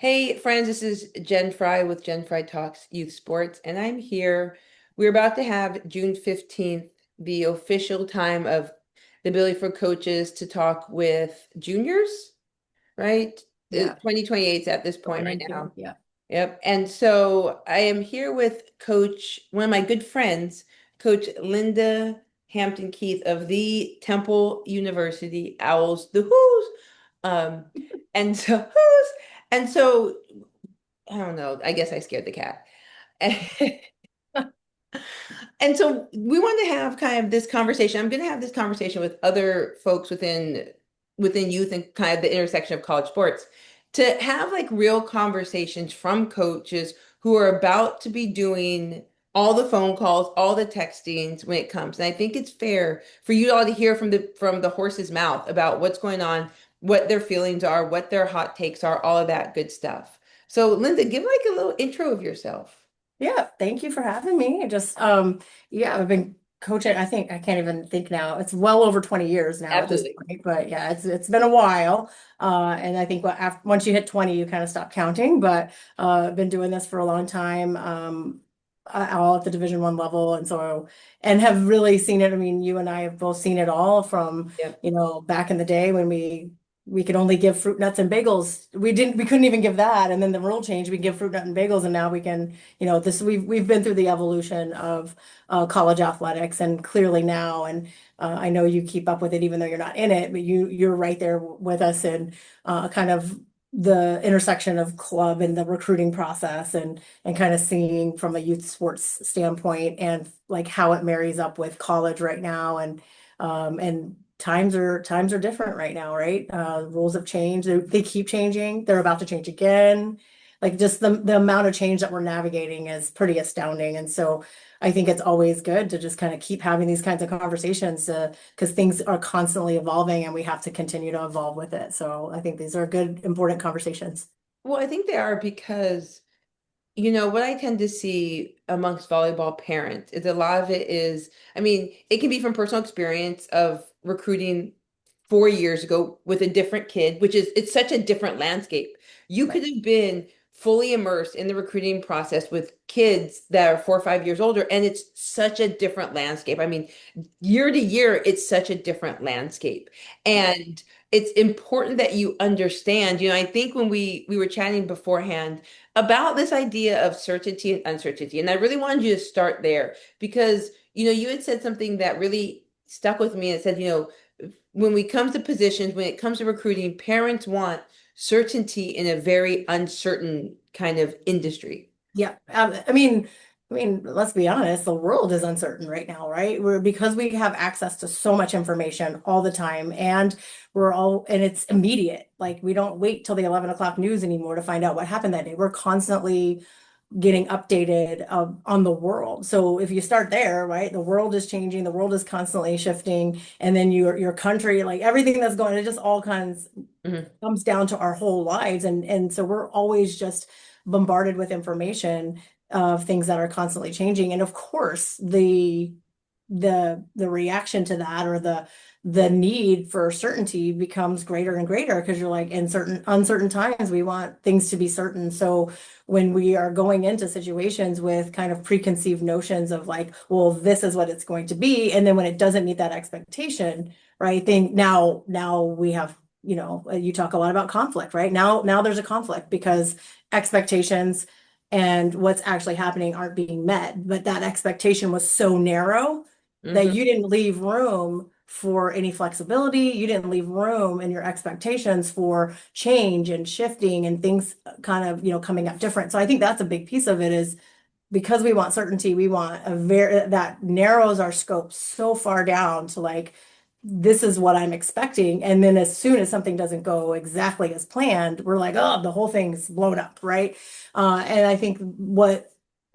Hey, friends, this is Jen Fry with Jen Fry Talks Youth Sports, and I'm here. We're about to have June 15th, the official time of the ability for coaches to talk with juniors, right? Yeah, 2028 is at this point going right into, now. yeah. Yep. And so I am here with one of my good friends, Coach Linda Hampton Keith of the Temple University Owls, the Who's. Um, and so who's and so I don't know. I guess I scared the cat. And so we want to have kind of this conversation. I'm going to have this conversation with other folks within youth and kind of the intersection of college sports to have like real conversations from coaches who are about to be doing all the phone calls, all the textings when it comes. And I think it's fair for you all to hear from the horse's mouth about what's going on, what their feelings are, what their hot takes are, all of that good stuff. So Linda, give like a little intro of yourself. Yeah, thank you for having me. Yeah, I've been coaching. I think I can't even think now. It's well over 20 years now at this Absolutely. point, but yeah, it's been a while. And I think once you hit 20, you kind of stop counting. But I've been doing this for a long time. All at the Division 1 level, and have really seen it. I mean, you and I have both seen it all from, Yep. back in the day when we could only give fruit, nuts, and bagels. We couldn't even give that. And then the rule changed. We can give fruit, nut, and bagels, and now we can, we've been through the evolution of college athletics, and clearly now, and I know you keep up with it even though you're not in it, but you're right there with us, and kind of the intersection of club and the recruiting process, and kind of seeing from a youth sports standpoint, and like how it marries up with college right now, and times are different right now, right? Rules have changed. They keep changing. They're about to change again. Like, just the amount of change that we're navigating is pretty astounding. And so I think it's always good to just kind of keep having these kinds of conversations, because things are constantly evolving and we have to continue to evolve with it. So I think these are good, important conversations. Well, I think they are because, what I tend to see amongst volleyball parents is a lot of it is, I mean, it can be from personal experience of recruiting 4 years ago with a different kid, which is, it's such a different landscape. You could Right. have been fully immersed in the recruiting process with kids that are 4 or 5 years older, and it's such a different landscape. I mean, year to year, it's such a different landscape. Yeah. And it's important that you understand, I think when we were chatting beforehand about this idea of certainty and uncertainty, and I really wanted you to start there because, you had said something that really stuck with me. It said, when we come to positions, when it comes to recruiting, parents want certainty in a very uncertain kind of industry. Yeah. Let's be honest, the world is uncertain right now, right? Because we have access to so much information all the time, and it's immediate. Like, we don't wait till the 11 o'clock news anymore to find out what happened that day. We're constantly getting updated on the world. So if you start there, right, the world is changing, the world is constantly shifting, and then your country, like everything that's going, it just all kinds Mhm. comes down to our whole lives, and so we're always just bombarded with information of things that are constantly changing. And of course, the reaction to that, or the need for certainty, becomes greater and greater, because you're like, in certain uncertain times we want things to be certain. So when we are going into situations with kind of preconceived notions of like, well, this is what it's going to be, and then when it doesn't meet that expectation, right, think now we have, you talk a lot about conflict, right? Now there's a conflict because expectations and what's actually happening aren't being met. But that expectation was so narrow that Mhm. you didn't leave room for any flexibility. You didn't leave room in your expectations for change and shifting and things kind of, coming up different. So I think that's a big piece of it, is because we want certainty, we want a very that narrows our scope so far down to like, this is what I'm expecting. And then as soon as something doesn't go exactly as planned, we're like, oh, the whole thing's blown up, right? And I think what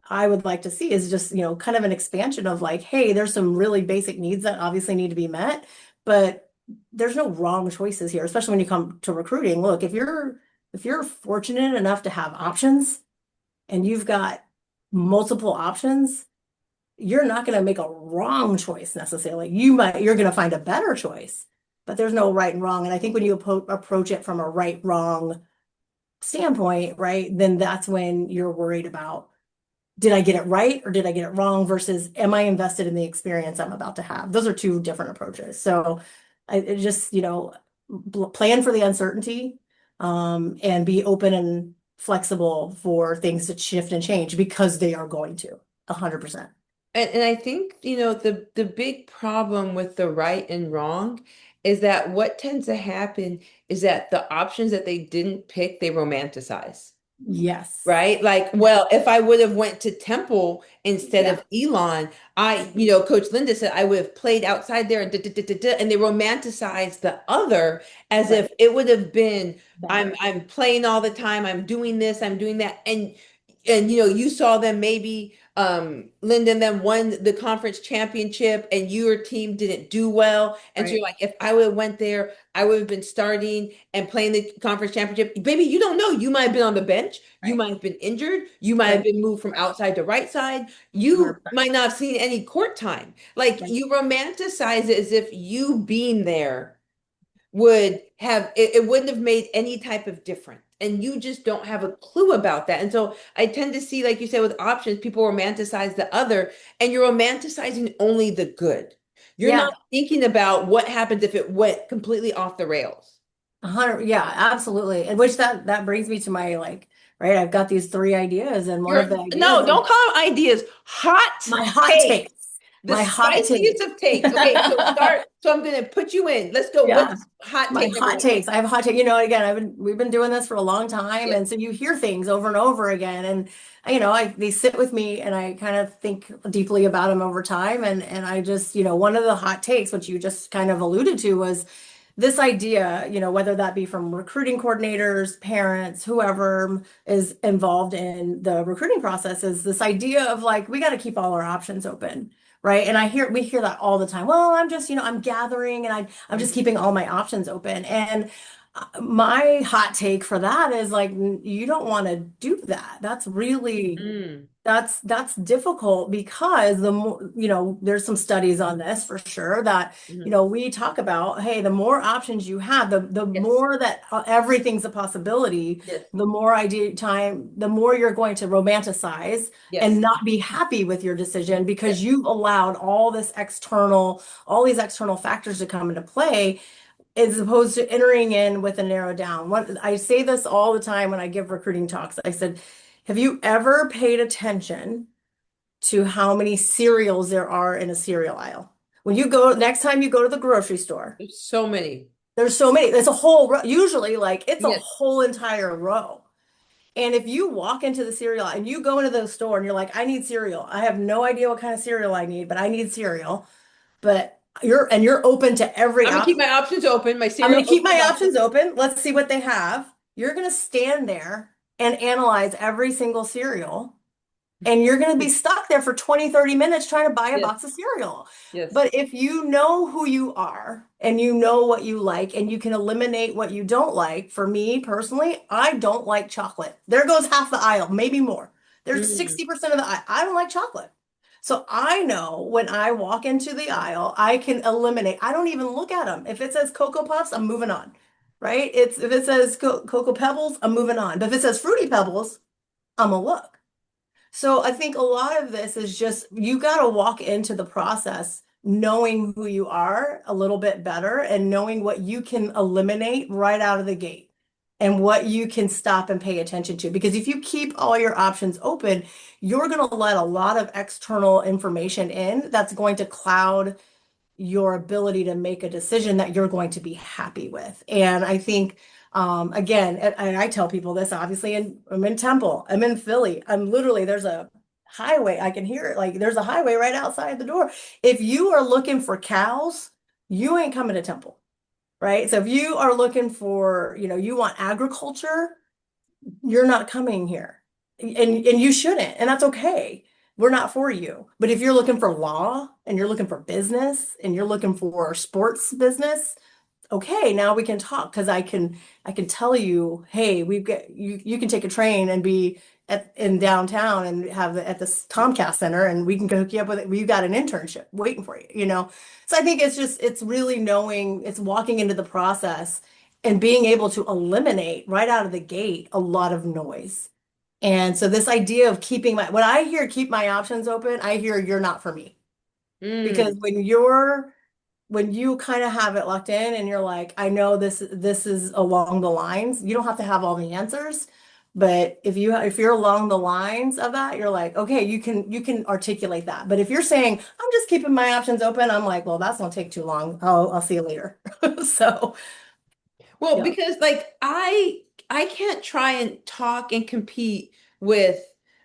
I would like to see is just, kind of an expansion of like, hey, there's some really basic needs that obviously need to be met, but there's no wrong choices here, especially when you come to recruiting. Look, if you're fortunate enough to have options, and you've got multiple options, you're not going to make a wrong choice necessarily. You're going to find a better choice, but there's no right and wrong. And I think when you approach it from a right, wrong standpoint, right, then that's when you're worried about, did I get it right or did I get it wrong versus am I invested in the experience I'm about to have? Those are two different approaches. So it just, plan for the uncertainty, and be open and flexible for things to shift and change because they are going to 100%. And I think, the big problem with the right and wrong is that what tends to happen is that the options that they didn't pick, they romanticize. Yes. Right? Like, Yeah. well, if I would have went to Temple instead Yeah. of Elon, Coach Linda said I would have played outside there and and they romanticize the other as Right. if it would have been Better. I'm playing all the time, I'm doing this, I'm doing that. And you saw them maybe Linda and them won the conference championship and your team didn't do well. And so you're Right. like, if I would have went there, I would have been starting and playing the conference championship. Baby, you don't know. You might have been on the bench. You Right. might have been injured. You might have Right. been moved from outside to right side. You 100%. might not have seen any court time. Like Right. you romanticize it as if you being there would have it wouldn't have made any type of difference. And you just don't have a clue about that. And so I tend to see, like you said, with options, people romanticize the other, and you're romanticizing only the good. You're Yeah. not thinking about what happens if it went completely off the rails. 100. Yeah, absolutely. And which that brings me to my right, I've got these three ideas, and one of the ideas No, is don't call them ideas. Hot my hot takes. takes. The My hot spiciest take. of takes. Okay, so start. So I'm gonna put you in. Let's go. Yeah. What's hot My take number hot one? takes. I have a hot take. Again, we've been doing this for a long time, Yes. and so you hear things over and over again, and they sit with me, and I kind of think deeply about them over time, and I just one of the hot takes, which you just kind of alluded to, was this idea, whether that be from recruiting coordinators, parents, whoever is involved in the recruiting process, is this idea of like, we got to keep all our options open, right? And we hear that all the time. Well, I'm just, I'm gathering and I'm just keeping all my options open. And my hot take for that is like, you don't want to do that. Mm, That's difficult because the more, there's some studies on this for sure that, mhm. we talk about, hey, the more options you have, the Yes. more that everything's a possibility, Yes. the more idea time, the more you're going to romanticize and Yes. not be happy with your decision Yes. because you've allowed all these external factors to come into play as opposed to entering in with a narrow down. I say this all the time when I give recruiting talks. I said, have you ever paid attention to how many cereals there are in a cereal aisle? Next time you go to the grocery store, There's so many. there's so many. There's a whole row, usually like it's a Yes. whole entire row. And if you walk into the cereal and you go into the store and you're like, I need cereal. I have no idea what kind of cereal I need, but I need cereal. But you're open to every I'm gonna keep option. my options open, my I'm cereal going to keep open my boxes. options open. Let's see what they have. You're going to stand there and analyze every single cereal. And you're going to be stuck there for 20, 30 minutes trying to buy a Yes. box of cereal. Yes. But if you know who you are and you know what you like and you can eliminate what you don't like, for me personally, I don't like chocolate. There goes half the aisle, maybe more. There's Mm, 60% of the aisle. I don't like chocolate. So I know when I walk into the aisle, I can eliminate. I don't even look at them. If it says Cocoa Puffs, I'm moving on. Right? If it says Cocoa Pebbles, I'm moving on. But if it says Fruity Pebbles, I'm gonna look. So I think a lot of this is just you got to walk into the process knowing who you are a little bit better and knowing what you can eliminate right out of the gate and what you can stop and pay attention to. Because if you keep all your options open, you're going to let a lot of external information in that's going to cloud your ability to make a decision that you're going to be happy with. And I think, again, and I tell people this obviously, and I'm in Temple, I'm in Philly, there's a highway, I can hear it. Like there's a highway right outside the door. If you are looking for cows, you ain't coming to Temple, right? So if you are looking for, you want agriculture, you're not coming here. And you shouldn't, and that's okay. We're not for you. But if you're looking for law and you're looking for business and you're looking for sports business, okay, now we can talk because I can tell you, hey, you can take a train and be in downtown and have at this Comcast Center and we can hook you up with it. We've got an internship waiting for you, you know. So I think it's really knowing, it's walking into the process and being able to eliminate right out of the gate a lot of noise. And so this idea of when I hear keep my options open, I hear you're not for me. Because Mm. when you kind of have it locked in and you're like, I know this is along the lines, you don't have to have all the answers, but if you're along the lines of that, you're like, okay, you can articulate that. But if you're saying, I'm just keeping my options open, I'm like, well, that's gonna take too long. I'll see you later. So Well, yeah, because like I can't try and talk and compete with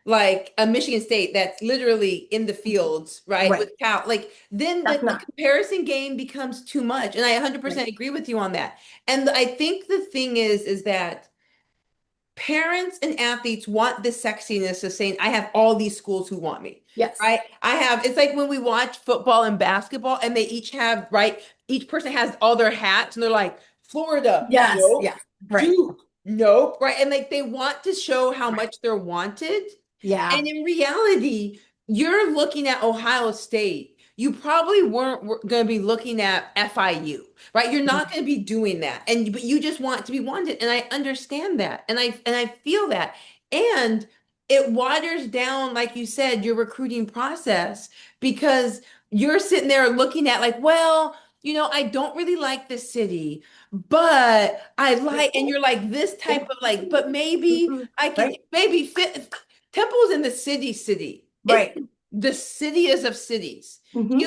like a Michigan State that's literally in the fields, right? With right. Cal, like then That's the not comparison game becomes too much. And I right. 100% agree with you on that. And I think the thing is that parents and athletes want the sexiness of saying, I have all these schools who want me, Yes. right? It's like when we watch football and basketball and they each have, right? Each person has all their hats and they're like, Florida, Yes. nope. Yes. Right. Duke, nope. Right. And like they want to show how Right. much they're wanted. Yeah. And in reality, you're looking at Ohio State. You probably weren't going to be looking at FIU, right? You're not going to be doing that. And but you just want to be wanted. And I understand that. And I feel that. And it waters down, like you said, your recruiting process because you're sitting there looking at like, well, I don't really like this city, but I It's like, and cool. you're like this Yeah. type of like, but maybe Mhm. I can Right. maybe fit. Temple's in the city. It's Right. the cityest of cities. Hmm.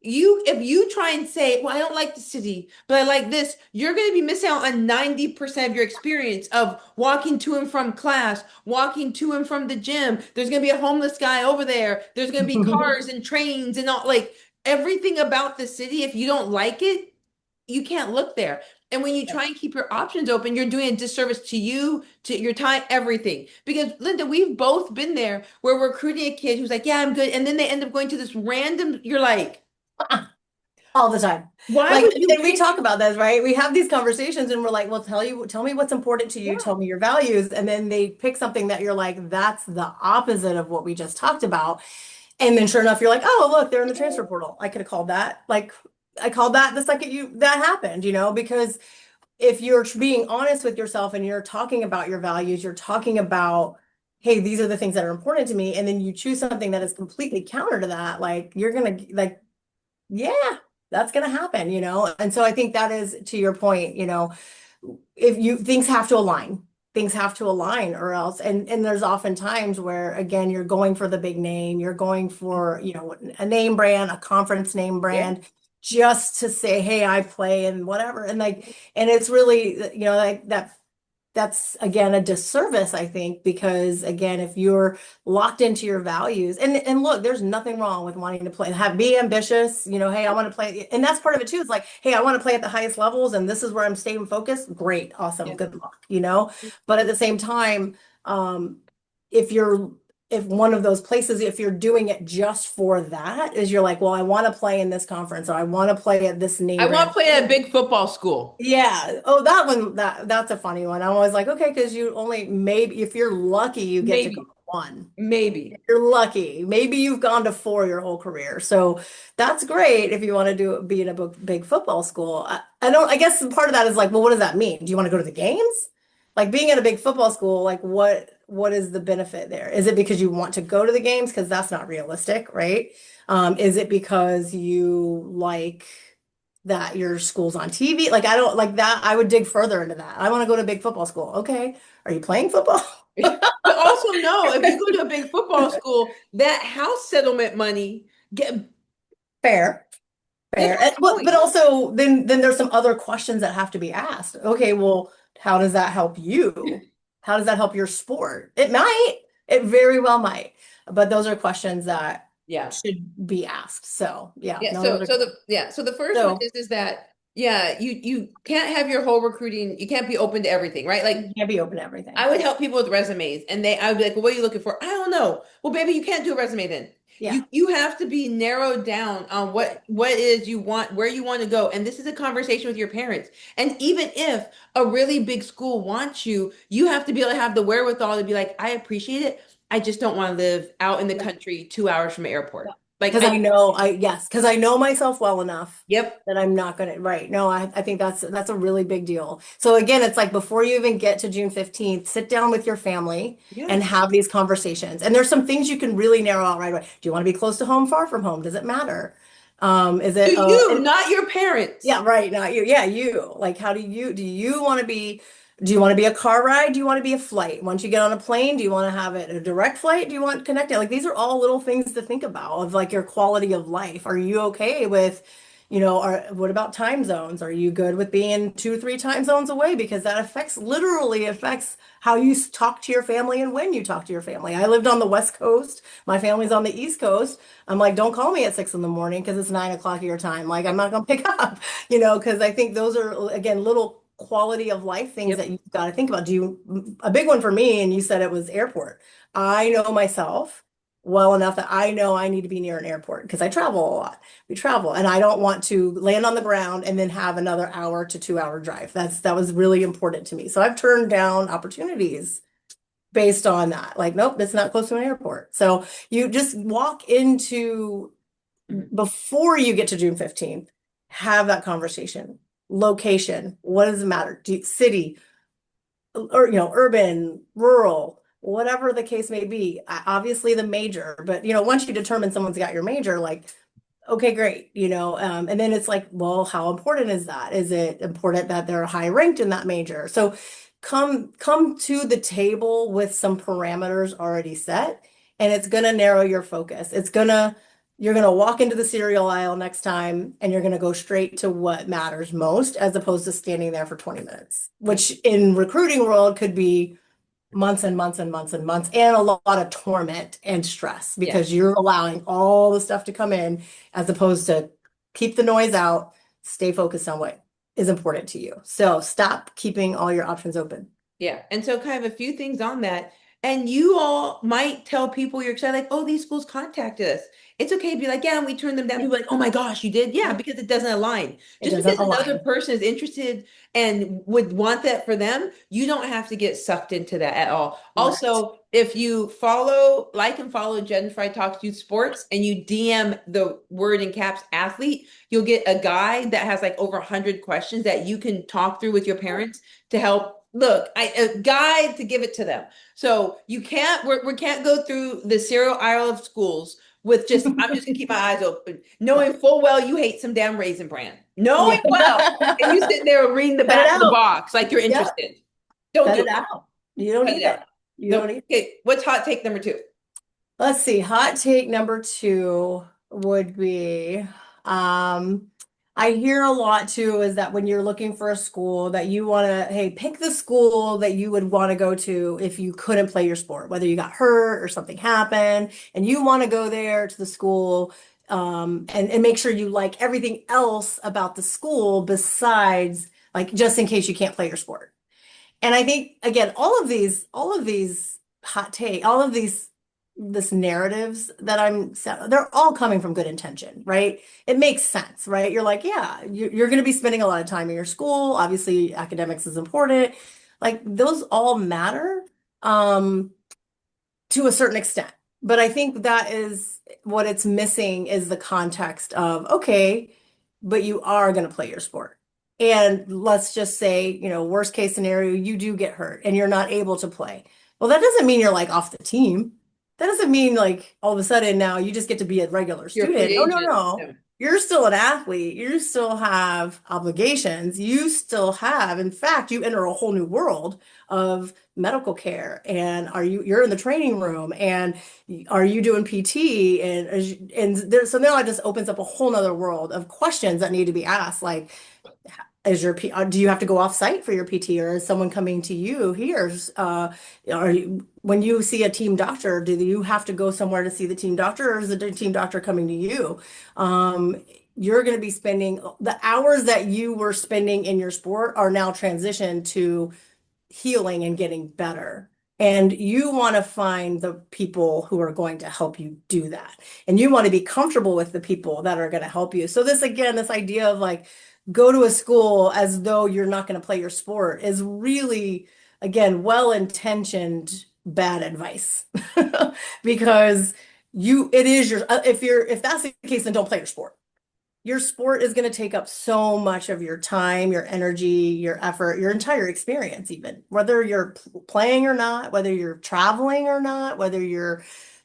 If you try and say, well, I don't like the city, but I like this, you're going to be missing out on 90% of your experience of walking to and from class, walking to and from the gym. There's going to be a homeless guy over there. There's going to be cars and trains and all like everything about the city. If you don't like it, you can't look there. And when you try and keep your options open, you're doing a disservice to you, to your time, everything. Because Linda, we've both been there where we're recruiting a kid who's like, yeah, I'm good. And then they end up going to this random, you're like, All the time. why Like, would you and we pick? talk about this, right? We have these conversations and we're like, well, tell me what's important to you, Yeah. tell me your values. And then they pick something that you're like, that's the opposite of what we just talked about. And then sure enough, you're like, oh, look, they're in the transfer portal. I could have called that. Like, I called that the second that happened, because if you're being honest with yourself and you're talking about your values, you're talking about, hey, these are the things that are important to me, and then you choose something that is completely counter to that, like you're gonna like, yeah, that's gonna happen, And so I think that is to your point, if you things have to align. Things have to align or else and there's often times where again you're going for the big name, you're going for, a name brand, a conference name Yeah. brand just to say, hey, I play and whatever. And like and it's really, like that's again a disservice, I think, because again, if you're locked into your values, and look, there's nothing wrong with wanting to play, be ambitious, hey, I want to play, and that's part of it too. It's like, hey, I want to play at the highest levels, and this is where I'm staying focused. Great, awesome, Yeah. good luck. But at the same time, if you're if one of those places, if you're doing it just for that, is you're like, well, I want to play in this conference, or I want to play at this I name want to brand. play at a big football school. Yeah. Oh, that one, that's a funny one. I'm always like, okay, because you only maybe if you're lucky, you get to go to Maybe, one. maybe. If you're lucky. Maybe you've gone to four your whole career. So that's great if you want to be in a big football school. I guess part of that is like, well, what does that mean? Do you want to go to the games? Like being at a big football school, like what is the benefit there? Is it because you want to go to the games? Because that's not realistic, right? Is it because you like that your school's on TV? Like I don't like that. I would dig further into that. I want to go to a big football school. Okay. Are you playing football? But also no, if you go to a big football school, that house settlement money Fair. that's Fair. where But it's also then there's some other questions that have to be asked. Okay, well, how does that help you? going. How does that help your sport? It might. It very well might. But those are questions that Yeah. should be asked. So yeah, Yeah, no, those are so the first one so is that yeah, you can't have your whole recruiting, you can't be open to everything, right? Like you can't be open to I everything. would help people with resumes and I would be like, well, what are you looking for? I don't know. Well, baby, you can't do a resume then. Yeah. You have to be narrowed down on what is you want, where you want to go. And this is a conversation with your parents. And even if a really big school wants you, you have to be able to have the wherewithal to be like, I appreciate it. I just don't want to live out in the Yeah. country 2 hours from an airport. Like Because I know yes, because I know myself well enough yep. that I'm not gonna, right. No, I think that's a really big deal. So again, it's like before you even get to June 15th, sit down with your family Yeah. and have these conversations. And there's some things you can really narrow out right away. Do you want to be close to home, far from home? Does it matter? Is To it you, and not your parents. yeah, right. Not you. Yeah, you. Like, how do you want to be, do you want to be a car ride? Do you want to be a flight? Once you get on a plane, do you want to have it a direct flight? Do you want connected? Like, these are all little things to think about of like your quality of life. Are you okay with, what about time zones? Are you good with being 2, 3 time zones away? Because that literally affects how you talk to your family and when you talk to your family. I lived on the West Coast. My family's on the East Coast. I'm like, don't call me at 6 in the morning because it's 9 o'clock your time. Like, I'm not gonna pick up, because I think those are again little quality of life things Yep. that you've got to think about. A big one for me, and you said it was airport. I know myself well enough that I know I need to be near an airport because I travel a lot. We travel, and I don't want to land on the ground and then have another hour to 2 hour drive. That was really important to me. So I've turned down opportunities based on that. Like, nope, it's not close to an airport. So you just walk into Mhm. before you get to June 15th, have that conversation. Location, what does it matter? City, or urban, rural, whatever the case may be. Obviously the major, but once you determine someone's got your major, like, okay, great, and then it's like, well, how important is that? Is it important that they're high ranked in that major? So come to the table with some parameters already set, and it's gonna narrow your focus. You're gonna walk into the cereal aisle next time and you're gonna go straight to what matters most as opposed to standing there for 20 minutes, Yep. which in recruiting world could be months and months and months and months and a lot of torment and stress Yeah. because you're allowing all the stuff to come in as opposed to keep the noise out, stay focused on what is important to you. So stop keeping all your options open. Yeah. And so kind of a few things on that. And you all might tell people you're excited, like, oh, these schools contacted us. It's okay to be like, yeah, and we turned them down. Yeah, People are like, oh my gosh, you did? Yeah, yeah. because it doesn't align. It Just doesn't because another align. person is interested and would want that for them, you don't have to get sucked into that at all. Correct. Also, if you like and follow Jen Fry Talks Youth Sports and you DM the word in caps athlete, you'll get a guide that has like over 100 questions that you can talk through with your parents to help look a guide to give it to them. So we can't go through the serial aisle of schools with just I'm just gonna keep my eyes open, Yeah. knowing full well you hate some damn Raisin Bran, knowing Yeah. well, and you sit there and reading the Cut it back of the out. box like you're Yeah. interested. Don't Cut do it it. out. You don't Cut need it out. it. You don't Nope. need it. Okay, what's hot take number two? Let's see. Hot take number two would be, um, I hear a lot too is that when you're looking for a school that you want to, hey, pick the school that you would want to go to if you couldn't play your sport, whether you got hurt or something happened, and you want to go there to the school, and make sure you like everything else about the school besides like just in case you can't play your sport. And I think again, all of these hot take, all of these this narratives that they're all coming from good intention, right? It makes sense, right? You're like, yeah, you're going to be spending a lot of time in your school. Obviously, academics is important. Like those all matter, um, to a certain extent. But I think that is what it's missing is the context of, okay, but you are going to play your sport. And let's just say, worst case scenario, you do get hurt and you're not able to play. Well, that doesn't mean you're like off the team. That doesn't mean like all of a sudden now you just get to be a regular You're a free student. No, no, agent. no. Yeah. You're still an athlete. You still have obligations. You still have, in fact, you enter a whole new world of medical care. And you're in the training room and are you doing PT? So now it just opens up a whole nother world of questions that need to be asked. Like, do you have to go off site for your PT or is someone coming to you here? When you see a team doctor, do you have to go somewhere to see the team doctor or is the team doctor coming to you? You're going to be spending the hours that you were spending in your sport are now transitioned to healing and getting better. And you want to find the people who are going to help you do that. And you want to be comfortable with the people that are going to help you. So this idea of like, go to a school as though you're not going to play your sport is really, again, well-intentioned bad advice. Because it is your, if that's the case, then don't play your sport. Your sport is going to take up so much of your time, your energy, your effort, your entire experience, even whether you're playing or not, whether you're traveling or not, whether you're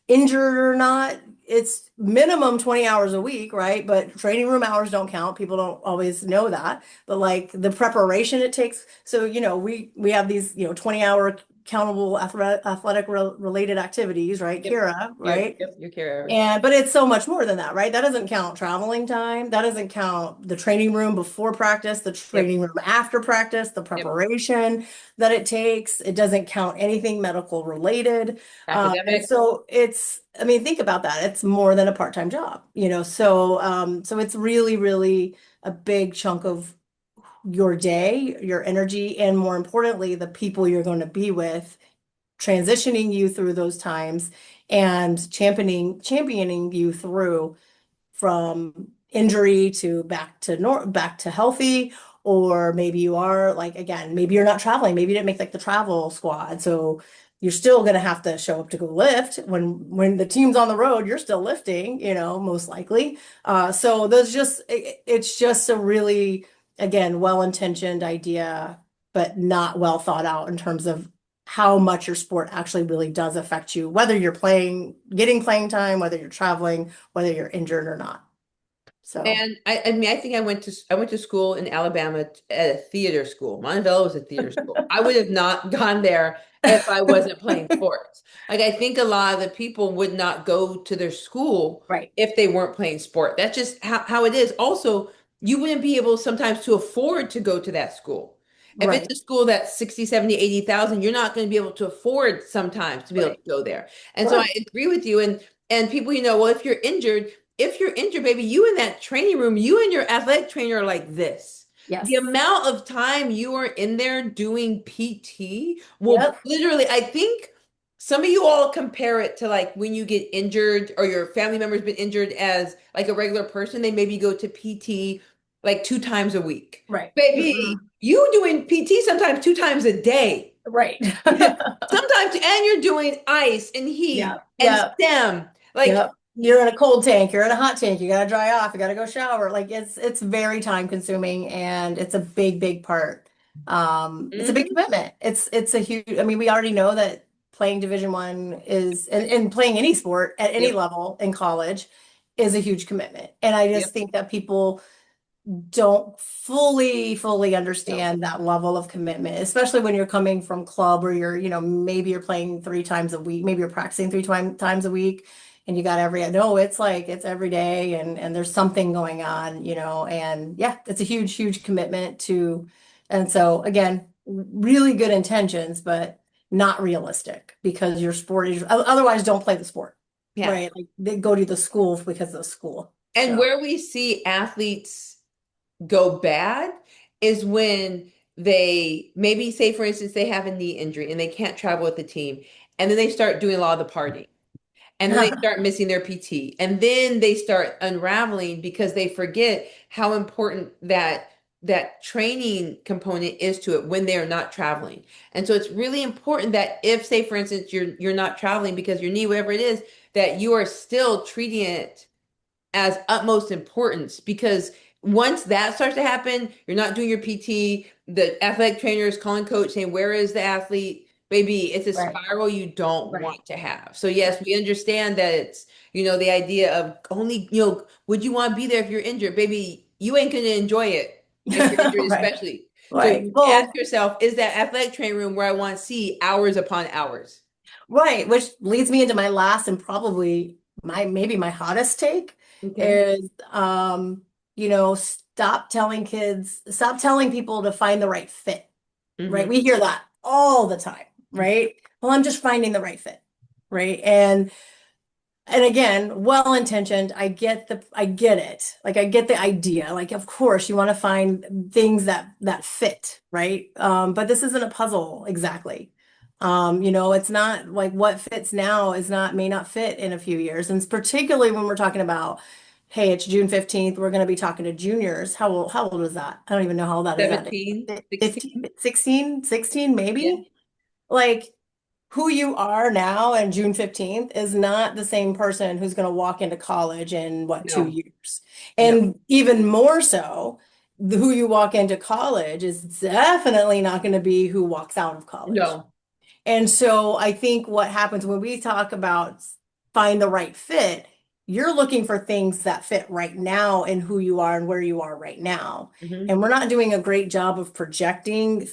injured or not. It's minimum 20 hours a week, right? But training room hours don't count. People don't always know that. But like the preparation it takes. So, we have these, 20-hour countable athletic related activities, right? Yep. Kira, right? Your care hours. But it's so much more than that, right? That doesn't count traveling time. That doesn't count the training room before practice, the Yep. training room after practice, the Yep. preparation that it takes. It doesn't count anything medical related. And Academic. so I mean, think about that. It's more than a part-time job, so it's really, really a big chunk of your day, your energy, and more importantly, the people you're going to be with transitioning you through those times and championing you through from injury to back to healthy, or maybe you are like, again, maybe you're not traveling, maybe you didn't make like the travel squad, so you're still going to have to show up to go lift when the team's on the road. You're still lifting, most likely. So it's just a really, again, well-intentioned idea, but not well thought out in terms of how much your sport actually really does affect you, whether you're getting playing time, whether you're traveling, whether you're injured or not. So, And I mean, I think I went to school in Alabama at a theater school. Montevallo was a theater school. I would have not gone there if I wasn't playing sports. Like I think a lot of the people would not go to their school right, if they weren't playing sport. That's just how it is. Also, you wouldn't be able sometimes to afford to go to that school. If it's right, a school that's 60, 70, 80,000, you're not going to be able to afford sometimes to be able right. to go there. And so I Sure. agree with you. And people, well, if you're injured, baby, you in that training room, you and your athletic trainer are like this. The Yes. amount of time you are in there doing PT will Yep. literally, I think some of you all compare it to like when you get injured or your family member's been injured as like a regular person, they maybe go to PT like 2 times a week. Right. Baby, Mhm. you doing PT sometimes 2 times a day. Right. Sometimes, and you're doing ice and heat Yeah. and Yeah. stem. Like, Yep. You're in a cold tank, you're in a hot tank, you gotta dry off, you gotta go shower. Like it's very time consuming, and it's a big, big part. It's a big mhm, commitment. It's a huge, I mean, we already know that playing Division 1 and playing any sport at any yep, level in college is a huge commitment. And I yep. just think that people don't fully No. understand that level of commitment, especially when you're coming from club where maybe you're playing 3 times a week, maybe you're practicing times a week, and you got no, it's like it's every day, and there's something going on, and yeah, it's a huge, huge commitment and so again, really good intentions, but not realistic because your sport is otherwise don't play the sport, Yeah. right? Like they go to the school because of the school. And So, where we see athletes go bad is when they maybe say, for instance, they have a knee injury and they can't travel with the team. And then they start doing a lot of the partying. And then they start missing their PT. And then they start unraveling because they forget how important that training component is to it when they're not traveling. And so it's really important that if, say, for instance, you're not traveling because your knee, whatever it is, that you are still treating it as utmost importance because once that starts to happen, you're not doing your PT, the athletic trainer is calling coach saying, where is the athlete? Baby, it's a right, spiral you don't right, want to have. So yes, right. we understand that it's, the idea of only, would you want to be there if you're injured? Baby, you ain't going to enjoy it if you're injured, Right. especially. So Right. you ask Well, yourself, is that athletic training room where I want to see hours upon hours? right, which leads me into my last and probably maybe my hottest take Okay. is stop telling people to find the right fit. Right? Hmm. We hear that all the time, right? Well, I'm just finding the right fit. Right. And again, well intentioned. I get it. Like I get the idea. Like, of course, you want to find things that fit, right? But this isn't a puzzle exactly. It's not like what fits now may not fit in a few years. And it's particularly when we're talking about, hey, it's June 15th, we're going to be talking to juniors. How old is that? I don't even know how old that is that day. 17, 15, 16. 16, 16 Yeah. maybe? Like who you are now and June 15th is not the same person who's going to walk into college in what, two No, years. no, And even more so, who you walk into college is definitely not going to be who walks out of college. no. And so I think what happens when we talk about find the right fit, you're looking for things that fit right now and who you are and where you are right now. Hmm. And we're not doing a great job of projecting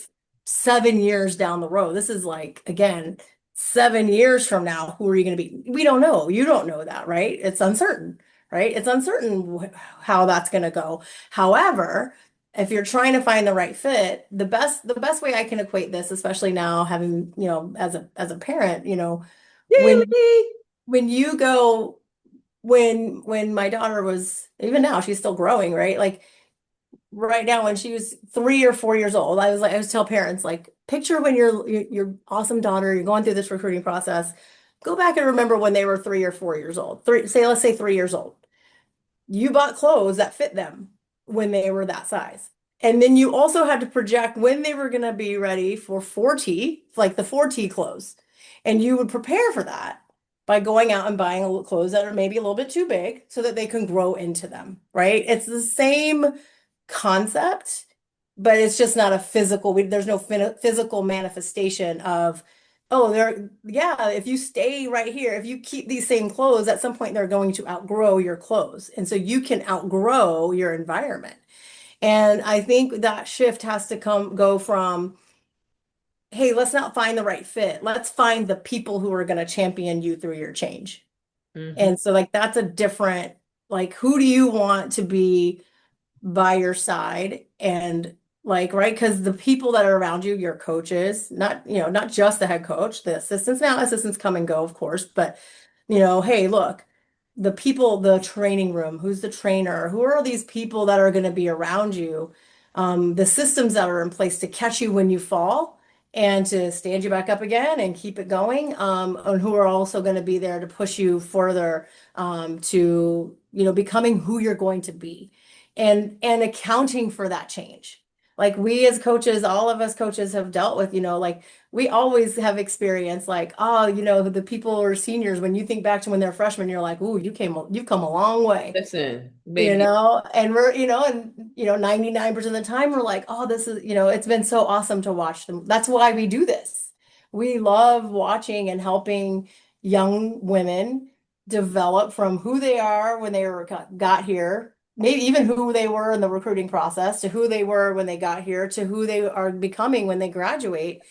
7 years down the road. This is like, again, 7 years from now, who are you going to be? We don't know. You don't know that, right? It's uncertain, right? It's uncertain how that's going to go. However, if you're trying to find the right fit, the best way I can equate this, especially now having, as a parent, when Yay! when you go when my daughter was, even now she's still growing, right? Like right now when she was 3 or 4 years old, I was tell parents like picture when your awesome daughter, you're going through this recruiting process, go back and remember when they were 3 or 4 years old. Let's say 3 years old. You bought clothes that fit them when they were that size. And then you also had to project when they were going to be ready for 4T, like the 4T clothes. And you would prepare for that by going out and buying clothes that are maybe a little bit too big so that they can grow into them, right? It's the same concept, but it's just not a physical, there's no physical manifestation of, oh, yeah, if you stay right here, if you keep these same clothes, at some point they're going to outgrow your clothes. And so you can outgrow your environment. And I think that shift has to go from, hey, let's not find the right fit. Let's find the people who are going to champion you through your change. Hmm. And so like that's a different, like who do you want to be by your side? And like, right, because the people that are around you, your coaches, not just the head coach, the assistants. Now assistants come and go, of course, but hey, look, the people, the training room, who's the trainer, who are these people that are going to be around you, the systems that are in place to catch you when you fall and to stand you back up again and keep it going, and who are also going to be there to push you further, to becoming who you're going to be, and accounting for that change. Like we as coaches, all of us coaches have dealt with, like we always have experienced like, oh, the people or seniors, when you think back to when they're freshmen, you're like, ooh, you've come a long way, Listen, baby. and we're, 99% of the time we're like, oh, this is, it's been so awesome to watch them. That's why we do this. We love watching and helping young women develop from who they are when they got here, maybe even who they were in the recruiting process, to who they were when they got here, to who they are becoming when they graduate.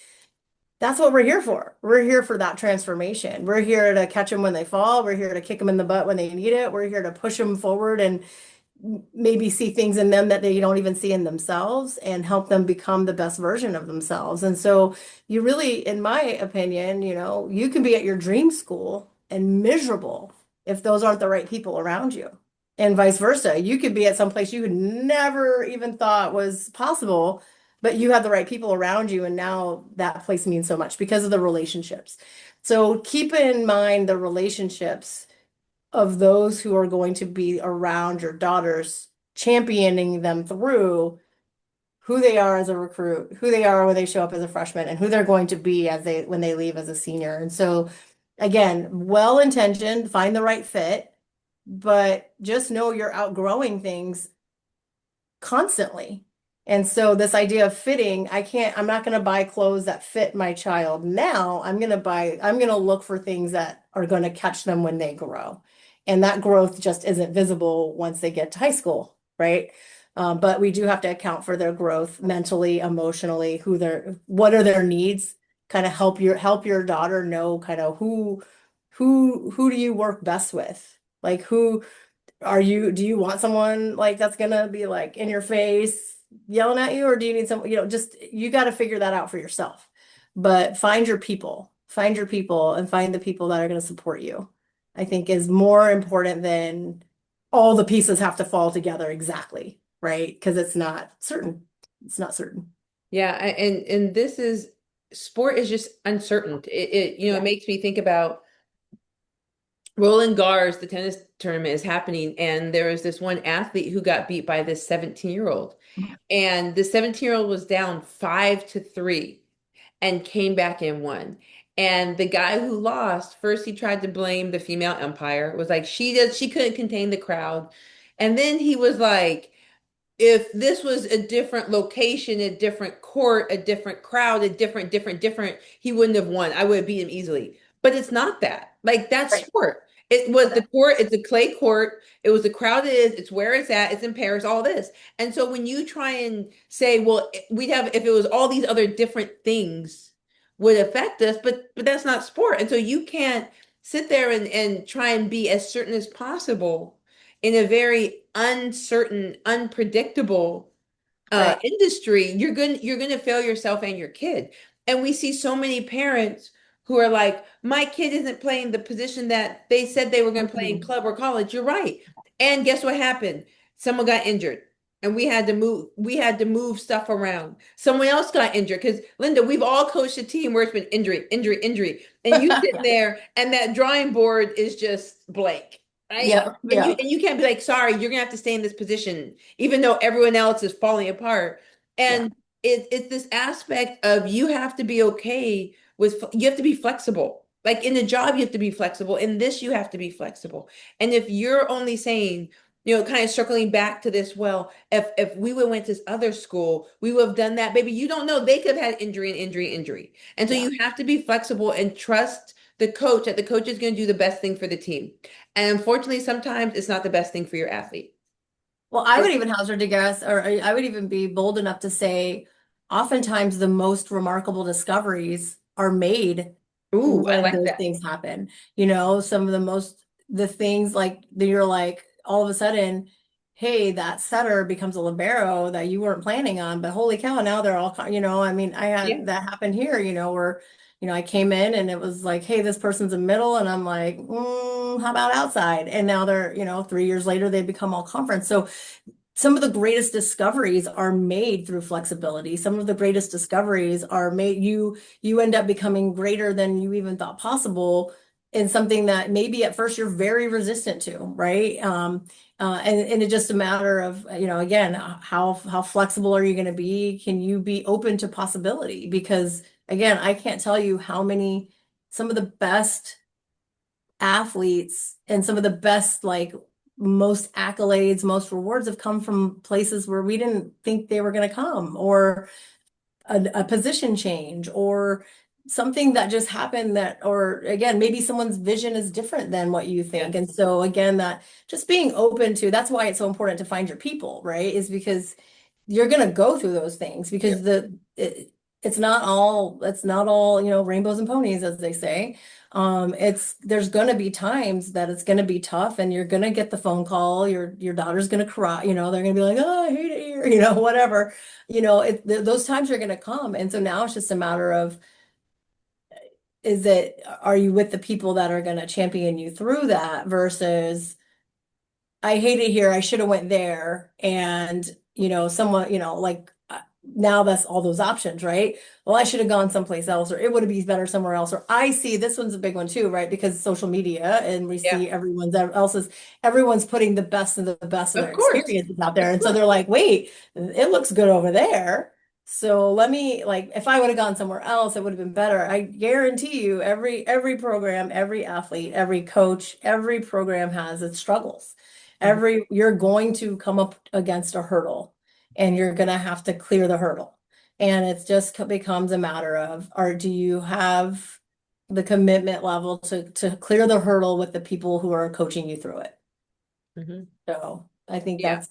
That's what we're here for. We're here for that transformation. We're here to catch them when they fall. We're here to kick them in the butt when they need it. We're here to push them forward and maybe see things in them that they don't even see in themselves and help them become the best version of themselves. And so you really, in my opinion, you can be at your dream school and miserable if those aren't the right people around you. And vice versa. You could be at some place you had never even thought was possible, but you have the right people around you, and now that place means so much because of the relationships. So keep in mind the relationships of those who are going to be around your daughters, championing them through who they are as a recruit, who they are when they show up as a freshman, and who they're going to be when they leave as a senior. And so again, well-intentioned, find the right fit, but just know you're outgrowing things constantly. And so this idea of fitting, I'm not going to buy clothes that fit my child now. I'm going to look for things that are going to catch them when they grow. And that growth just isn't visible once they get to high school, right? But we do have to account for their growth mentally, emotionally, what are their needs, kind of help your daughter know kind of who do you work best with? Like do you want someone like that's gonna be like in your face yelling at you, or do you need some, just you got to figure that out for yourself. But find your people and find the people that are going to support you, I think is more important than all the pieces have to fall together exactly, right? Because it's not certain. Yeah, and this is sport is just uncertain. It Yeah. makes me think about Roland Garros, the tennis tournament is happening, and there was this one athlete who got beat by this 17-year-old. And the 17-year-old was down 5-3 and came back and won. And the guy who lost, first he tried to blame the female umpire. It was like she couldn't contain the crowd. And then he was like, if this was a different location, a different court, a different crowd, a different, he wouldn't have won. I would have beat him easily. But it's not that. Like that's Right. sport. It was the court, it's a clay court. It was the crowd it is, it's where it's at, it's in Paris, all this. And so when you try and say, well, we'd have if it was all these other different things would affect us, but that's not sport. And so you can't sit there and try and be as certain as possible in a very uncertain, unpredictable Right. industry. You're gonna fail yourself and your kid. And we see so many parents who are like, my kid isn't playing the position that they said they were going to play in Mhm. club or college. You're right. And guess what happened? Someone got injured. And we had to move stuff around. Someone else got injured because Linda, we've all coached a team where it's been injury, injury, injury. And you sitting there and that drawing board is just blank, right? Yeah, And you yeah, and you can't be like, sorry, you're gonna have to stay in this position, even though everyone else is falling apart. yeah, And it's this aspect of you have to be okay with, you have to be flexible. Like in a job, you have to be flexible. In this, you have to be flexible. And if you're only saying, kind of circling back to this, well, if we would went to this other school, we would have done that. Baby, you don't know. They could have had injury and injury, injury. And so yeah. you have to be flexible and trust the coach that the coach is going to do the best thing for the team. And unfortunately, sometimes it's not the best thing for your athlete. Well, I would even hazard to guess, or I would even be bold enough to say, oftentimes the most remarkable discoveries are made Ooh, I when like those that. things happen. Some of the things like that you're like, all of a sudden, hey, that setter becomes a libero that you weren't planning on, but holy cow, now they're all, I mean, I had Yeah. that happen here, where, I came in and it was like, hey, this person's a middle, and I'm like, how about outside? And now they're, 3 years later, they become all conference. So some of the greatest discoveries are made through flexibility. Some of the greatest discoveries are made, you end up becoming greater than you even thought possible in something that maybe at first you're very resistant to, right? And it's just a matter of, again, how flexible are you going to be? Can you be open to possibility? Because again, I can't tell you how many, some of the best athletes and some of the best, like most accolades, most rewards have come from places where we didn't think they were going to come, or a position change, or something that just happened that, or again, maybe someone's vision is different than what you think. Yes. And so again, that just being open to, that's why it's so important to find your people, right? Is because you're going to go through those things because Yep. it's not all, rainbows and ponies, as they say. There's going to be times that it's going to be tough, and you're going to get the phone call, your daughter's going to cry, they're going to be like, oh, I hate it here, whatever, those times are going to come. And so now it's just a matter of, are you with the people that are going to champion you through that versus, I hate it here. I should have went there. And, someone, like now that's all those options, right? Well, I should have gone someplace else, or it would have been better somewhere else. Or I see this one's a big one too, right? Because social media, and we Yeah. see everyone's putting the best of the best of Of their course. experiences out there. Of And so course. they're like, wait, it looks good over there. So let me, like, if I would have gone somewhere else, it would have been better. I guarantee you, every program, every athlete, every coach, every program has its struggles. Mhm. You're going to come up against a hurdle, and you're going to have to clear the hurdle. And it just becomes a matter of, or do you have the commitment level to clear the hurdle with the people who are coaching you through it? Mhm. So I think Yeah.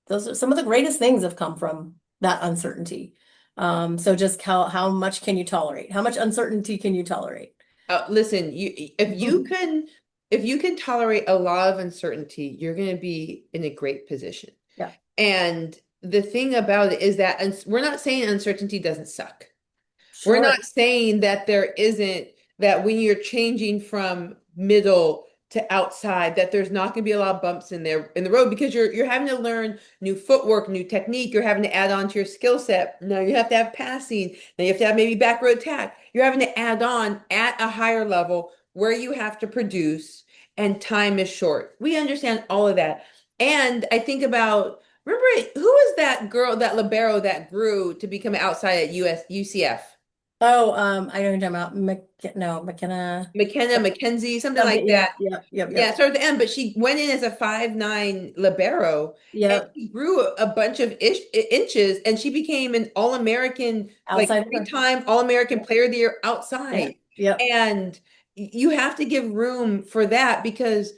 those are some of the greatest things have come from that uncertainty. So just how much can you tolerate? How much uncertainty can you tolerate? Listen, if you can tolerate a lot of uncertainty, you're going to be in a great position. Yeah, And the thing about it is that we're not saying uncertainty doesn't suck. We're sure. not saying that there isn't, that when you're changing from middle to outside, that there's not going to be a lot of bumps in there in the road, because you're having to learn new footwork, new technique. You're having to add on to your skill set. Now you have to have passing. Now you have to have maybe back row attack. You're having to add on at a higher level where you have to produce, and time is short. We understand all of that. And I think about, remember, who was that girl, that libero that grew to become outside at UCF? Oh, I know you're talking about no, McKenna, McKenna, Mackenzie, something like something. that. Yep, yep, yep, Yeah, yep, started at the end, but she went in as a 5'9" libero and yep. she grew a bunch of inches and she became an All-American, like Outside hitter. three-time All-American Yep, Player of the Year yep, outside. yep. And you have to give room for that because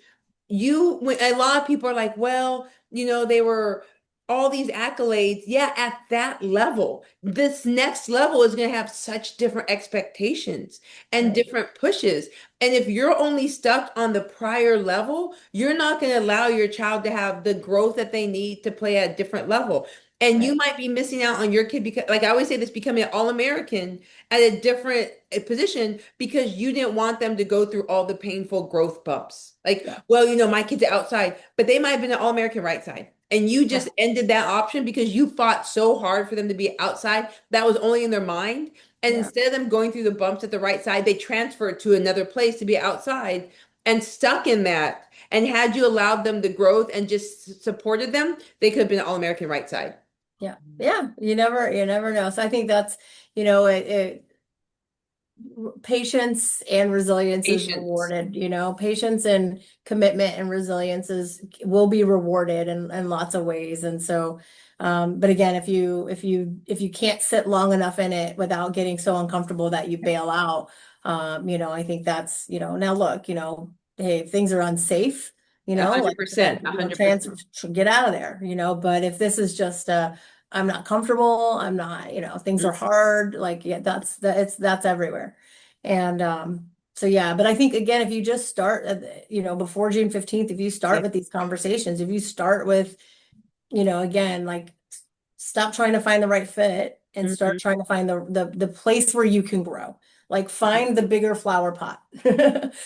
when a lot of people are like, well, they were all these accolades. Yeah, at that level, this next level is going to have such different expectations and Right, different pushes. And if you're only stuck on the prior level, you're not going to allow your child to have the growth that they need to play at a different level. And you right. might be missing out on your kid because, like I always say, this becoming an All-American at a different position because you didn't want them to go through all the painful growth bumps. Like, Yeah, well, my kids are outside, but they might have been an All-American right side. And you yeah, just ended that option because you fought so hard for them to be outside. That was only in their mind. And yeah, instead of them going through the bumps at the right side, they transferred to another place to be outside and stuck in that. And had you allowed them the growth and just supported them, they could have been an All-American right side. yeah, yeah. You never know. So I think that's, patience and resilience is Patience. rewarded, patience and commitment and resilience will be rewarded in lots of ways. And so, but again, if you can't sit long enough in it without getting so uncomfortable that you bail out, I think that's, now look, hey, if things are unsafe, A like hundred I said, percent, 100%. transfer, get out of there, but if this is just I'm not comfortable. I'm not, things are hard. Like, yeah, that's everywhere. And so yeah, but I think again, if you just start before June 15th, if you Yeah. start with these conversations, if you start with, again, like stop trying to find the right fit and Mhm. start trying to find the place where you can grow. Like find the bigger flower pot.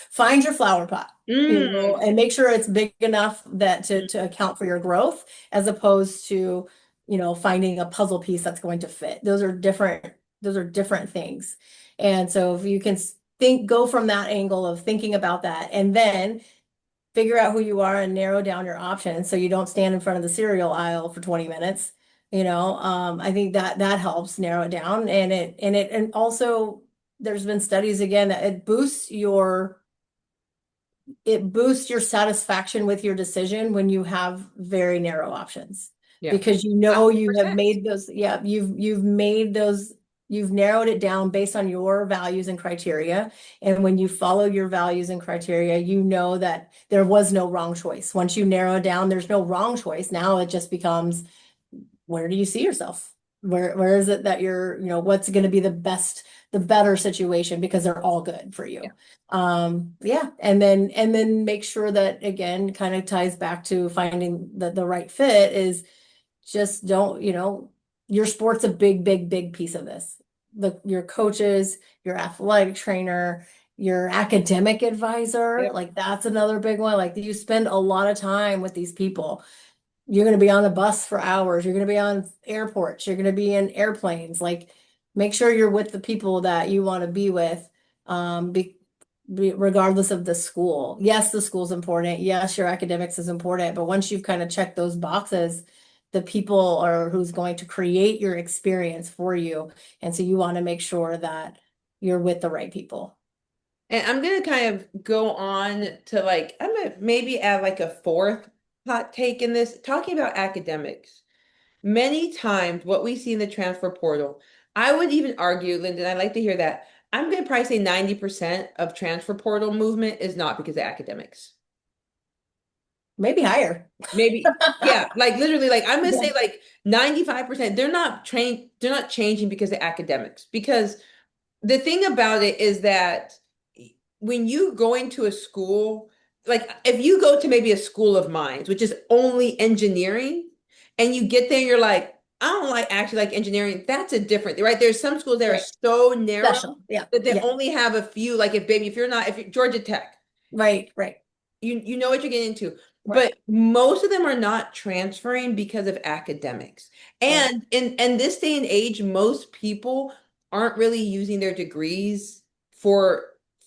Find your flower pot, Mm. and make sure it's big enough that to account for your growth as opposed to, finding a puzzle piece that's going to fit. Those are different things. And so if you can go from that angle of thinking about that and then figure out who you are and narrow down your options so you don't stand in front of the cereal aisle for 20 minutes. I think that helps narrow it down and also there's been studies again that it boosts your satisfaction with your decision when you have very narrow options Yeah. because A you have 100%. made those, yeah, you've made those, you've narrowed it down based on your values and criteria. And when you follow your values and criteria, you know that there was no wrong choice. Once you narrow it down, there's no wrong choice. Now it just becomes, where do you see yourself? Where is it that what's going to be the better situation because they're all good for Yeah. you. Yeah. And then make sure that again kind of ties back to finding the right fit is just don't, your sport's a big, big, big piece of this. Your coaches, your athletic trainer, your academic advisor, Yep. like that's another big one. Like you spend a lot of time with these people. You're going to be on a bus for hours. You're going to be on airports. You're going to be in airplanes. Like, make sure you're with the people that you want to be with, regardless of the school. Yes, the school's important. Yes, your academics is important. But once you've kind of checked those boxes, the people are who's going to create your experience for you. And so you want to make sure that you're with the right people. And I'm gonna kind of go on to like I'm gonna maybe add like a fourth hot take in this, talking about academics. Many times what we see in the transfer portal, I would even argue, Linda, and I'd like to hear that. I'm gonna probably say 90% of transfer portal movement is not because of academics. Maybe higher. Maybe, yeah, like literally, like I'm gonna Yeah. say like 95%, they're not changing because of academics. Because the thing about it is that when you go into a school, like if you go to maybe a school of mines, which is only engineering, and you get there, you're like, I don't actually like engineering. That's a different, right? There's some schools that are Right. so narrow Special. Yeah. that they Yeah. only have a few, like if you're Georgia Tech, Right. Right. you know what you're getting into. Right. But most of them are not transferring because of academics. Right. And in this day and age, most people aren't really using their degrees for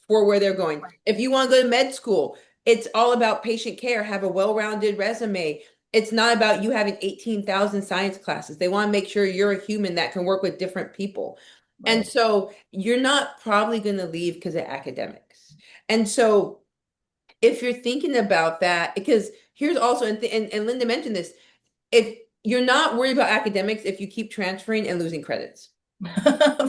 where they're going. If you want to go to med school, it's all about patient care, have a well-rounded resume. It's not about you having 18,000 science classes. They want to make sure you're a human that can work with different people. And Right. so you're not probably going to leave because of academics. And so if you're thinking about that, because here's also, and Linda mentioned this, if you're not worried about academics, if you keep transferring and losing credits.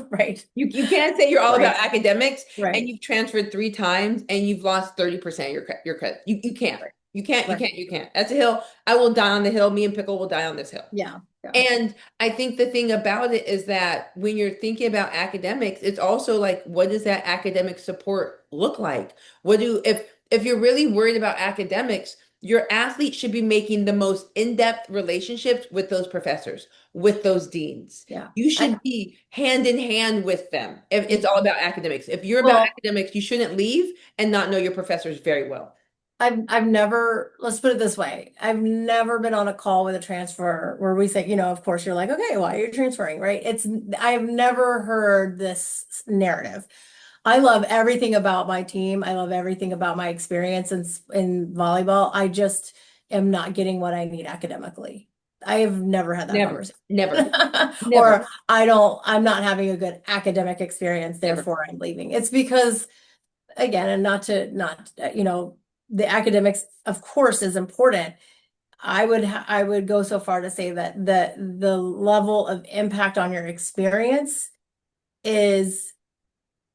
Right. You can't say you're all about Right. academics and Right. you've transferred 3 times and you've lost 30% of your credit. You can't. Right. You can't, you Right. can't, you can't. That's a hill. I will die on the hill. Me and Pickle will die on this hill. Yeah. Yeah. And I think the thing about it is that when you're thinking about academics, it's also like, what does that academic support look like? What do if you're really worried about academics, your athlete should be making the most in-depth relationships with those professors, with those deans. Yeah. You I, should be hand in hand with them if it's all yeah. about academics. If you're about Well, academics, you shouldn't leave and not know your professors very well. I've never, let's put it this way. I've never been on a call with a transfer where we say, of course you're like, okay, why are you transferring, right? I've never heard this narrative. I love everything about my team. I love everything about my experience in volleyball. I just am not getting what I need academically. I have never had that Never, conversation. never, never, Or I'm not having a good academic experience, never. therefore I'm leaving. It's because, again, and not, the academics, of course, is important. I would go so far to say that the level of impact on your experience is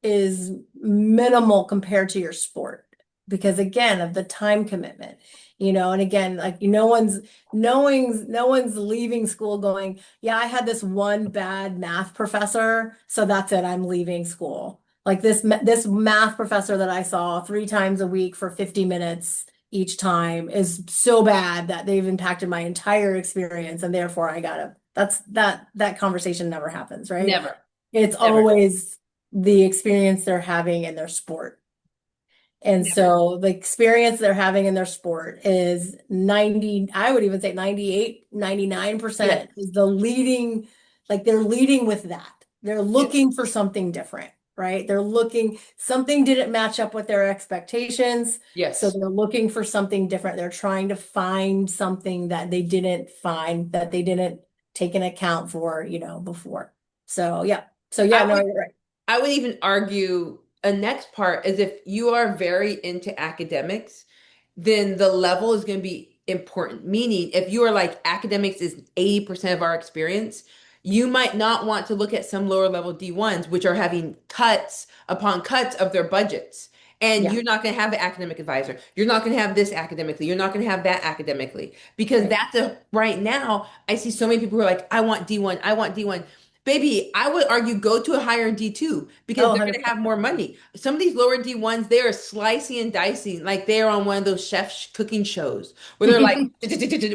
is minimal compared to your sport because again of the time commitment, and again, like no one's leaving school going, yeah, I had this one bad math professor, so that's it, I'm leaving school. Like this math professor that I saw 3 times a week for 50 minutes each time is so bad that they've impacted my entire experience and therefore I gotta, that conversation never happens, right? Never, It's never, always the experience they're having in their sport. And never. so the experience they're having in their sport is 90, I would even say 98, Yes, 99% is like they're leading with that. They're yes, looking for something different, right? Something didn't match up with their expectations. So yes. they're looking for something different. They're trying to find something that they didn't find, that they didn't take an account for, before. So yeah. So yeah, I no, would you're right. I would even argue a next part is if you are very into academics, then the level is going to be important. Meaning, if you are like academics is 80% of our experience, you might not want to look at some lower level D1s, which are having cuts upon cuts of their budgets. And Yeah, you're not going to have an academic advisor. You're not going to have this academically. You're not going to have that academically. Because right. that's right now, I see so many people who are like, I want D1, I want D1. Baby, I would argue go to a higher D2 because Oh, they're going to have more 100%. money. Some of these lower D1s, they are slicing and dicing like they're on one of those chef cooking shows where they're like,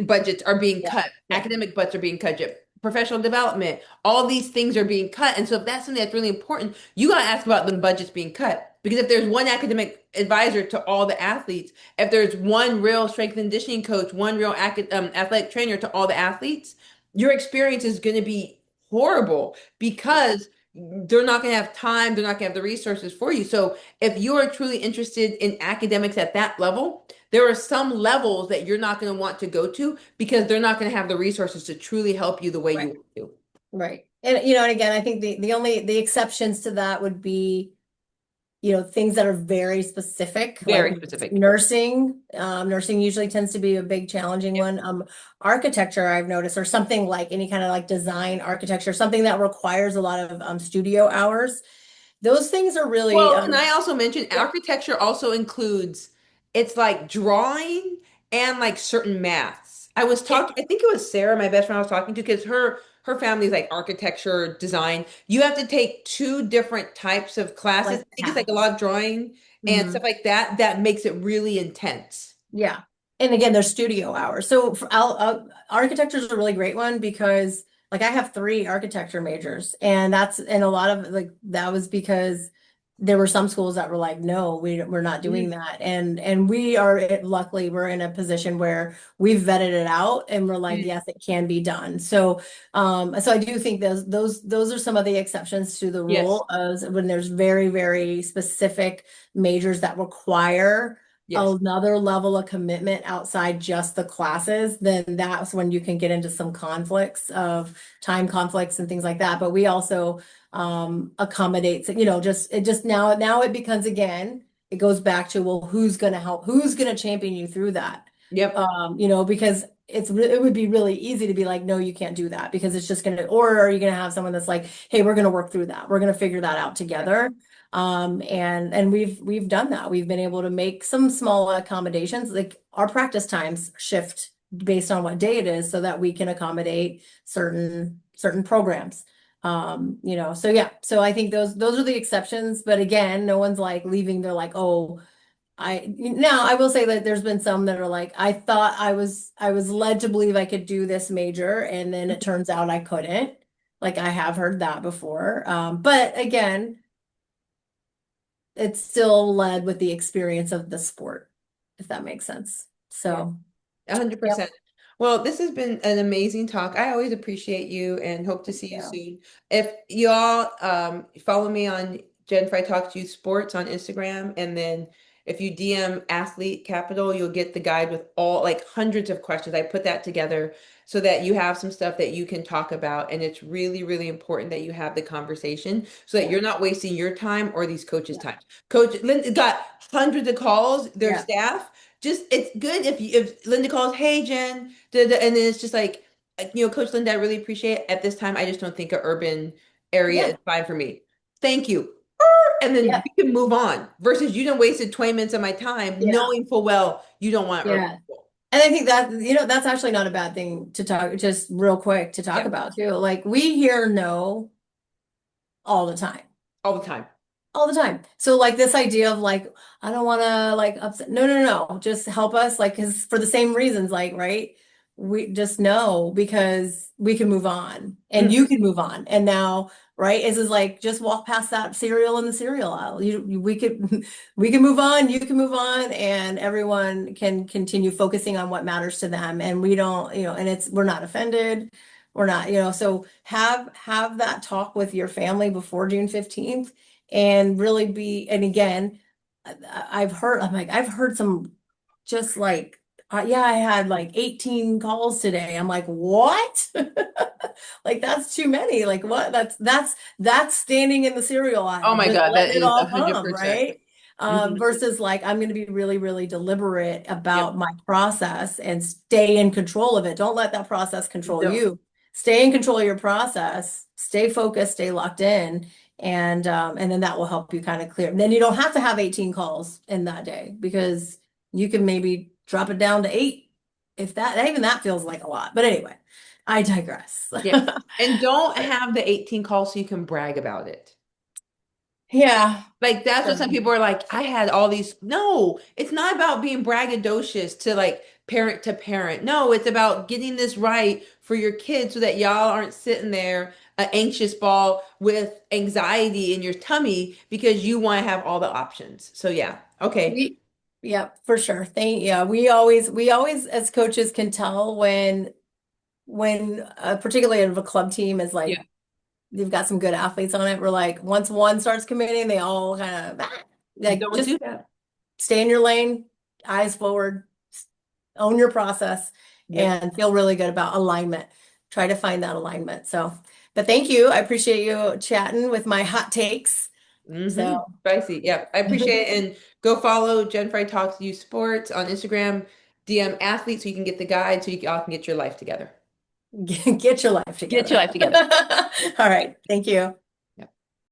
budgets are being Yeah, cut, yeah, academic budgets are being cut, professional development, all these things are being cut. And so if that's something that's really important, you got to ask about the budgets being cut. Because if there's one academic advisor to all the athletes, if there's one real strength and conditioning coach, one real athletic trainer to all the athletes, your experience is going to be horrible because they're not going to have time, they're not going to have the resources for you. So if you are truly interested in academics at that level, there are some levels that you're not going to want to go to because they're not going to have the resources to truly help you the way you right, want to. right. And again, I think the exceptions to that would be, things that are very specific, like Very specific. nursing. Nursing usually tends to be a big challenging Yep. one. Architecture, I've noticed, or something like any kind of like design architecture, something that requires a lot of studio hours. Those things are really, Well, can I also mention yeah, architecture also includes it's like drawing and like certain maths. I was yeah, talking, I think it was Sarah, my best friend I was talking to, because her family is like architecture, design. You have to take two different types of classes. like I think it's like a paths. lot of drawing and stuff Mhm. like that. That makes it really intense. Yeah. And again, there's studio hours. So architecture is a really great one because like I have 3 architecture majors and a lot of like that was because there were some schools that were like, no, we're not doing Mhm. that. And we are luckily we're in a position where we've vetted it out and we're like, Mhm. yes, it can be done. So I do think those are some of the exceptions to the Yes. rule as when there's very, very specific majors that require Yes. another level of commitment outside just the classes, then that's when you can get into some conflicts of time conflicts and things like that. But we also accommodates it, just it just now it becomes again, it goes back to, well, who's gonna help, who's gonna champion you through that? Yep. Because it would be really easy to be like, no, you can't do that because it's just gonna, or are you gonna have someone that's like, hey, we're gonna work through that. We're gonna figure that out together. And we've done that. We've been able to make some small accommodations. Like our practice times shift based on what day it is so that we can accommodate certain programs. So yeah, so I think those are the exceptions, but again, no one's like leaving, they're like, oh, now I will say that there's been some that are like, I thought I was led to believe I could do this major, and then it turns out I couldn't. Like I have heard that before. But again, it's still led with the experience of the sport, if that makes sense. Yeah. So, yep. 100%. Well, this has been an amazing talk. I always appreciate you and hope to see you Yeah. soon. If you all follow me on Jen Fry Talks Youth Sports on Instagram, and then if you DM Athlete Capital, you'll get the guide with all like hundreds of questions. I put that together so that you have some stuff that you can talk about. And it's really, really important that you have the conversation so that Yeah. you're not wasting your time or these coaches' Yeah. time. Coach Lynn got hundreds of calls, their Yeah. staff just it's good if Linda calls, hey Jen, and then it's just like Coach Linda, I really appreciate it. At this time, I just don't think an urban area is Yeah. fine for me. Thank you. And then Yeah. we can move on versus you done wasted 20 minutes of my time Yeah. knowing full well you don't want urban Yeah. people. And I think that, that's actually not a bad thing to talk, just real quick to talk Yeah, about too. Like we hear no all the time. all the time. All the time. So like this idea of like, I don't want to like upset. No, no, no, no. Just help us. Like, cause for the same reasons, like, right. We just know because we can move on and Mhm. you can move on. And now, right. This is like, just walk past that cereal in the cereal aisle. We could, we can move on. You can move on and everyone can continue focusing on what matters to them. And we don't, and we're not offended. We're not, so have that talk with your family before June 15th and really and again, I've heard some just like, yeah, I had like 18 calls today. I'm like, what? Like that's too many. Like what? That's standing in the cereal Oh aisle, my just God, that letting it is all come, 100%. right? Hmm. Versus like I'm going to be really, really deliberate Yep. about my process and stay in control of it. Don't let that process control Don't. you. Stay in control of your process. Stay focused. Stay locked in, and then that will help you kind of clear. And then you don't have to have 18 calls in that day because you can maybe drop it down to 8 if even that feels like a lot. But anyway, I digress. Yeah. And don't have the 18 calls so you can brag about it. Yeah. Like that's what Sure. some people are like, I had all these. No, it's not about being braggadocious to like parent to parent. No, it's about getting this right for your kids so that y'all aren't sitting there an anxious ball with anxiety in your tummy because you want to have all the options. So yeah. Okay. We, yeah, for sure. Yeah, we always as coaches can tell when particularly of a club team is Yeah. like you've got some good athletes on it. We're like, once one starts committing, they all kind of like Don't just do that. stay in your lane, eyes forward, own your process, Yep. and feel really good about alignment. Try to find that alignment. So, but thank you. I appreciate you chatting with my hot takes. Mm-hmm. So, Spicy. Yep. I appreciate it. And go follow Jen Fry Talks Youth Sports on Instagram, DM Athlete so you can get the guide so you all can get your life together. get your life Get your together. life together. All right. Thank you.